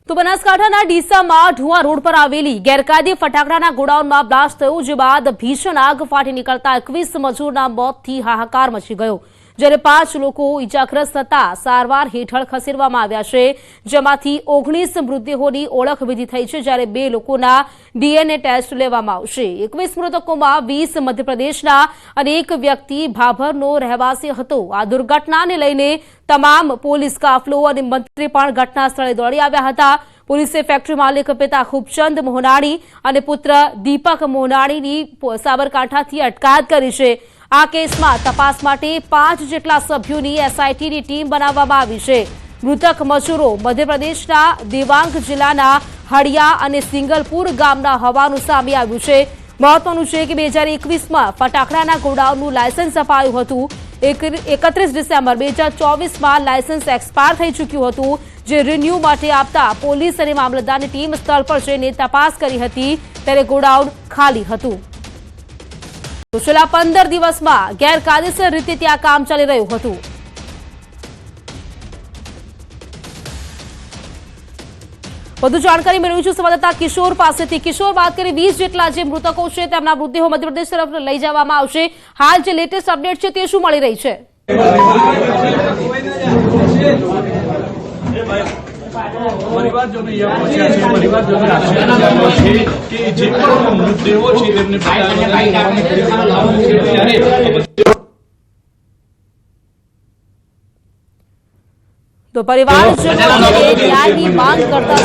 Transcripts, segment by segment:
તો બનાસકાંઠાના ડીસામાં ઢુવા રોડ પર આવેલી ગેરકાયદે ફટાકડાના ગોડાઉનમાં બ્લાસ્ટ થયો, જે બાદ ભીષણ આગ ફાટી નીકળતા 21 મજૂરના મોતથી હાહાકાર મચી ગયો, જ્યારે 5 લોકો ઇજાગ્રસ્ત થતા સારવાર હેઠળ ખસેડવામાં આવ્યા છે, જેમાંથી 19 મૃતદેહોની ઓળખ વિધિ થઈ છે, જ્યારે 2 લોકોના ડીએનએ ટેસ્ટ લેવામાં આવશે। 21 મૃતકોમાં 20 મધ્યપ્રદેશના અને 1 વ્યક્તિ ભાભરનો રહેવાસી હતો। આ દુર્ઘટનાને લઈને તમામ પોલીસ કાફલો અને મંત્રી પણ ઘટના સ્થળે દોડી આવ્યા હતા। પોલીસે ફેક્ટરી માલિક પિતા ખૂબચંદ મોહનાણી અને પુત્ર દીપક મોહનાણીની સાબરકાંઠાથી અટકાયત કરી છે। આ કેસમાં તપાસ માટે 5 જેટલા સભ્યોની એસઆઈટીની ટીમ બનાવવામાં આવી છે। મૃતક મજૂરો મધ્યપ્રદેશના દેવાંગ જિલ્લાના હડિયા અને સિંગલપુર ગામના હોવાનું સામે આવ્યું છે। મહત્વનું છે કે 2021માં ફટાકડાના ગોડાઉનનું લાયસન્સ અપાયું હતું। 31 ડિસેમ્બર 2024માં લાયસન્સ એક્સપાયર થઈ ચૂક્યું હતું, જે રિન્યુ માટે આપતા પોલીસ અને મામલતદારની ટીમ સ્થળ પર જઈને તપાસ કરી હતી, ત્યારે ગોડાઉન ખાલી હતું। તો છેલ્લા 15 દિવસમાં ગેરકાયદેસર રીતે ત્યાં કામ ચાલી રહ્યું હતું। વધુ જાણકારી મેળવીશું સંવાદદાતા કિશોર પાસેથી। કિશોર, વાત કરીએ 20 જેટલા જે મૃતકો છે તેમના મૃતદેહો મધ્યપ્રદેશ તરફ લઈ જવામાં આવશે। હાલ જે લેટેસ્ટ અપડેટ છે તે શું મળી રહી છે? પરિવારજનો અહીંયા પહોંચ્યા છે। પરિવારજનોએ આશ્ચર્ય જણાવ્યો છે કે જે પણ મૃતદેહો છે તેમને તો પરિવારજનો ન્યાયની માંગ કરતા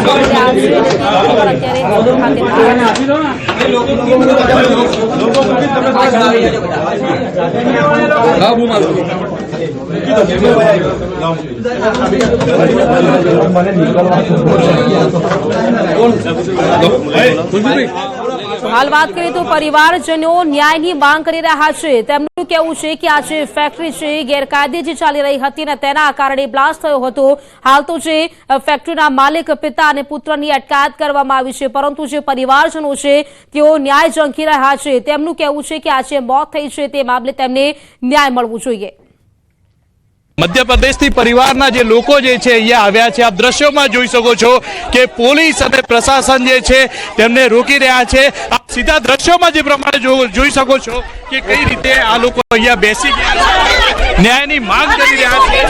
હાલ વાત કરીએ તો પરિવારજનો ન્યાયની માંગ કરી રહ્યા છે। તેમનું કહેવું છે કે આ જે ફેક્ટરી છે ગેરકાયદે જે ચાલી રહી હતી અને તેના કારણે બ્લાસ્ટ થયો હતો। હાલ તો જે ફેક્ટરીના માલિક પિતા અને પુત્રની અટકાયત કરવામાં આવી છે, પરંતુ જે પરિવારજનો છે તેઓ ન્યાય ઝંખી રહ્યા છે। તેમનું કહેવું છે કે આ જે મોત થઈ છે તે મામલે તેમને ન્યાય મળવું જોઈએ। મધ્યપ્રદેશથી પરિવારના જે લોકો જે છે અહીંયા આવ્યા છે। આપ દ્રશ્યોમાં જોઈ શકો છો કે પોલીસ અને પ્રશાસન જે છે તેમને રોકી રહ્યા છે। આપ સીધા દ્રશ્યોમાં જે પ્રમાણે જોઈ શકો છો કે કઈ રીતે આ લોકો અહીંયા બેસી ગયા છે, ન્યાયની માંગ કરી રહ્યા છે।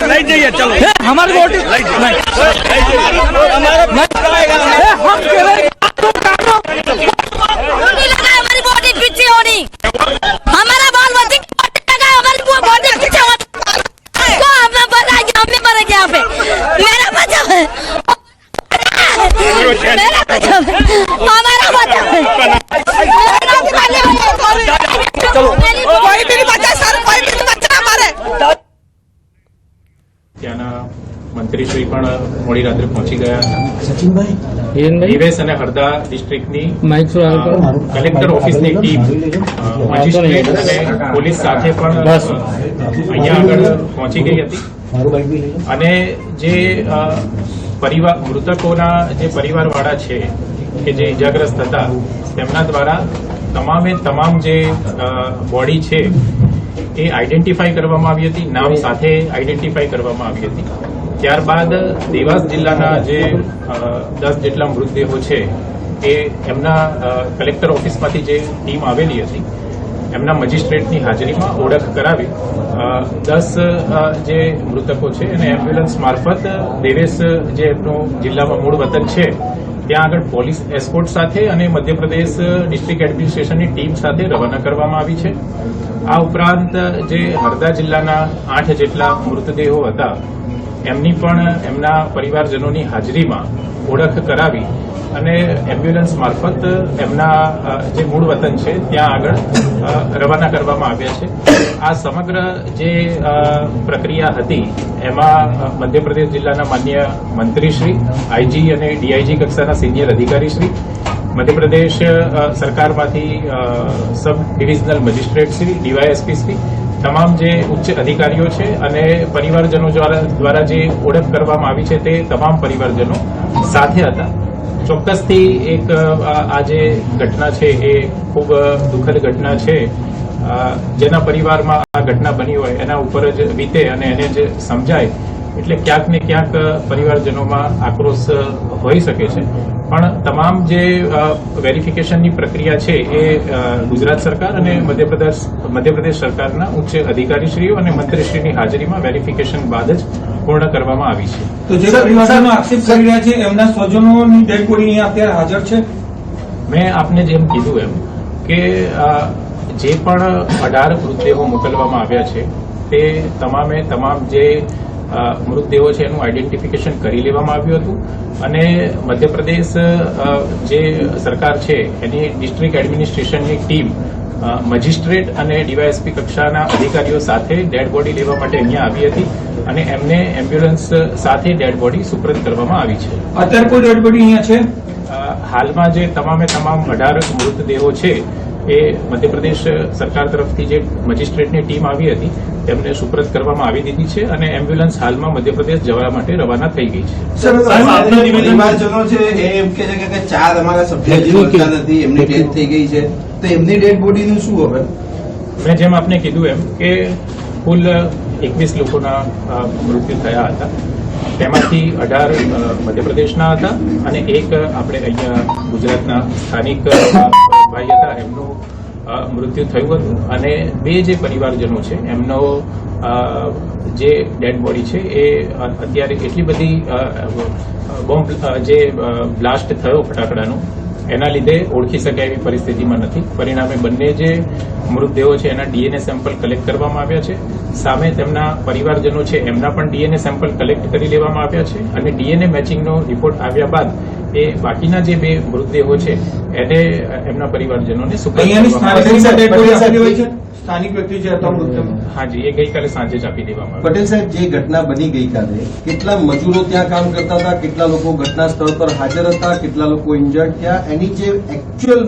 લઈ જઈએ ચલો हमारी वोट हमारा बाल बच्चे हमारी बॉडी पीछे हमें पता है हमें मर गया पे मेरा बच्चा है मेरा बच्चा हमारा बच्चा कोई भी नहीं बच्चा सर, कोई भी नहीं बच्चा हमारे। ત્યાંના મંત્રીશ્રી પણ મોડી રાત્રે પહોંચી ગયા હતા। નિવેશ અને હરદા ડિસ્ટ્રિક્ટની કલેક્ટર ઓફિસની ટીમ મેજિસ્ટ્રેટ અને પોલીસ સાથે પણ અહીંયા આગળ પહોંચી ગઈ હતી અને જે મૃતકોના જે પરિવારવાળા છે કે જે ઇજાગ્રસ્ત હતા તેમના દ્વારા તમામે તમામ જે બોડી છે એ આઈડેન્ટિફાઈ કરવામાં આવી હતી, નામ સાથે આઈડેન્ટિફાઈ કરવામાં આવી હતી। ત્યારબાદ દેવાસ જિલ્લાના જે 10 જેટલા મૃતદેહો છે એ એમના કલેક્ટર ઓફિસમાંથી જે ટીમ આવેલી હતી એમના મેજિસ્ટ્રેટની હાજરીમાં ઓળખ કરાવી 10 જે મૃતકો છે એને એમ્બ્યુલન્સ મારફત દેવેશ જે એમનું જિલ્લામાં મૂળ વતન છે ત્યાં આગળ પોલીસ એસ્કોર્ટ સાથે અને મધ્યપ્રદેશ ડિસ્ટ્રિક્ટ એડમિનિસ્ટ્રેશનની ટીમ સાથે રવાના કરવામાં આવી છે। આ ઉપરાંત જે હરદા જિલ્લાના 8 જેટલા મૃતદેહો હતા એમની પણ એમના પરિવારજનોની હાજરીમાં ઓળખ કરાવી અને એમ્બ્યુલન્સ મારફત એમના જે મૂળ વતન છે ત્યાં આગળ રવાના કરવામાં આવ્યા છે। આ સમગ્ર જે પ્રક્રિયા હતી એમાં મધ્યપ્રદેશ જિલ્લાના માન્ય મંત્રીશ્રી, આઈજી અને ડીઆઈજી કક્ષાના સિનિયર અધિકારીશ્રી, મધ્યપ્રદેશ સરકારમાંથી સબ ડિવિઝનલ મેજિસ્ટ્રેટશ્રી, ડીવાયએસપીશ્રી, તમામ જે ઉચ્ચ અધિકારીઓ છે અને પરિવારજનો દ્વારા જે ઓળખ કરવામાં આવી છે તે તમામ પરિવારજનો સાથે હતા। ચોક્કસથી એક આ જે ઘટના છે એ ખૂબ દુઃખદ ઘટના છે। જેના પરિવારમાં આ ઘટના બની હોય એના ઉપર જ વીતે અને એને જ સમજાય એટલે ક્યાંક ને ક્યાંક પરિવારજનોમાં આક્રોશ હોઈ શકે છે. પણ તમામ જે વેરિફિકેશનની પ્રક્રિયા છે એ ગુજરાત સરકાર અને મધ્યપ્રદેશ સરકારના ઉચ્ચ અધિકારીશ્રીઓ અને મંત્રીશ્રીની હાજરીમાં વેરિફિકેશન બાદ જ પૂર્ણ કરવામાં આવી છે. તો જે પરિવારજનો આક્ષેપ કરી રહ્યા છે એમના સ્વજનોની ડેડ બોડી અહીંયા અત્યારે હાજર છે. મેં આપને જેમ કીધું એમ કે જે પણ 18 મૃતદેહો મોકલવામાં આવ્યા છે તે તમામે તમામ જે મૃતદેહો છે એનું આઈડેન્ટિફિકેશન કરી લેવામાં આવ્યું હતું અને મધ્યપ્રદેશ જે સરકાર છે એની ડિસ્ટ્રિક્ટ એડમિનિસ્ટ્રેશનની ટીમ મજિસ્ટ્રેટ અને ડીવાયએસપી કક્ષાના અધિકારીઓ સાથે ડેડ બોડી લેવા માટે અહીંયા આવી હતી અને એમને એમ્બ્યુલન્સ સાથે ડેડ બોડી સુપ્રત કરવામાં આવી છે. અત્યારે કોઈ ડેડ બોડી અહીંયા છે? હાલમાં જે તમામે તમામ 18 મૃતદેહો છે એ મધ્યપ્રદેશ સરકાર તરફથી જે મજિસ્ટ્રેટની ટીમ આવી હતી તેમને સુપ્રત કરવામાં આવી દીધી છે અને એમ્બ્યુલન્સ હાલમાં મધ્યપ્રદેશ જવા માટે રવાના થઈ ગઈ છે. પરિવારજનો છે એ એમ કે છે કે 4 અમારા સભ્ય જે વરસાદ હતી એમની ડેથ થઈ ગઈ છે, તો એમની ડેડ બોડીનું શું હવે? મેં જેમ આપને કીધું એમ કે કુલ 21 લોકોના મૃત્યુ થયા હતા. તેમાંથી 18 મધ્યપ્રદેશના હતા અને એક આપણે અહીંયા ગુજરાતના સ્થાનિક ભાઈ હતા એમનું મૃત્યુ થયું હતું અને 2 જે પરિવારજનો છે એમનો જે ડેડ બોડી છે એ અત્યારે એટલી બધી બોમ્બ જે બ્લાસ્ટ થયો ફટાકડાનો એના લીધે ઓળખી શકાય એવી પરિસ્થિતિમાં નથી. પરિણામે બંને જે મૃતદેહો છે એના ડીએનએ સેમ્પલ કલેક્ટ કરવામાં આવ્યા છે. સામે તેમના પરિવારજનો છે એમના પણ ડીએનએ સેમ્પલ કલેક્ટ કરી લેવામાં આવ્યા છે અને ડીએનએ મેચિંગનો રિપોર્ટ આવ્યા બાદ એ બાકીના જે 2 મૃતદેહો છે એને એમના પરિવારજનોને સુપ્રત સ્થાનિક વ્યક્તિ છે હાજી એ ગઈકાલે સાંજે જ આપી દેવામાં આવ્યું. પટેલ સાહેબ, જે ઘટના બની ગઈકાલે, કેટલા મજૂરો ત્યાં કામ કરતા હતા, કેટલા લોકો ઘટના સ્થળ પર હાજર હતા, કેટલા લોકો ઇન્જર્ડ થયા, એની જે એકચ્યુઅલ